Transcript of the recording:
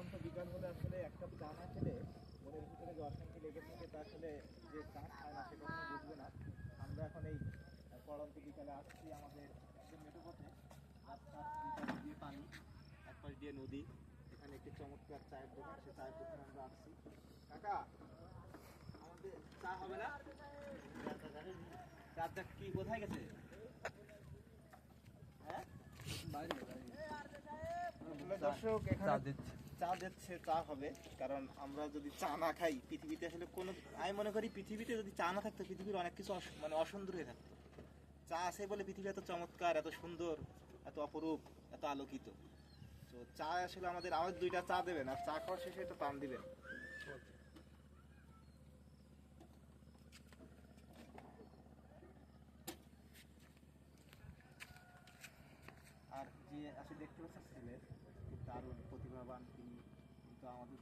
পড়ন্ত বিকাল হলে আসলে এক কাপ চা না খেলে মনের ভিতরে যে অশান্তি লেগে থাকে তা আসলে যে চা খায় না সে কখনো বুঝবে না। আমরা এখন এই পড়ন্ত বিকালে আসছি আমাদের একদম মেঠো পথে, রাস্তার দুই পাশ দিয়ে পানি, এক পাশ দিয়ে নদী। এখানে একটি চমৎকার চায়ের দোকান, সে চায়ের দোকানে আমরা আসছি। কাকা, আমাদের চা হবে না? চারটা কি কোথায় গেছে? হ্যাঁ, দর্শক এখানে চা দিচ্ছে, চা হবে। কারণ আমরা যদি চা না খাই পৃথিবীতে আসলে কোনো, আমি মনে করি পৃথিবীতে যদি চা না থাকতো পৃথিবীর অনেক কিছু মানে অসুন্দর হয়ে থাকতো। চা আছে বলে পৃথিবী এত চমৎকার, এত সুন্দর, এত অপরূপ, এত আলোকিত। তো চা আসলে আমাদের দুইটা চা দেবেন, আর চা খাওয়ার শেষে একটু পান দিবেন। আর যে আসলে দেখতে পাচ্ছেন ছেলে, দারুণ প্রতিভাবান তিনি, কিন্তু আমাদের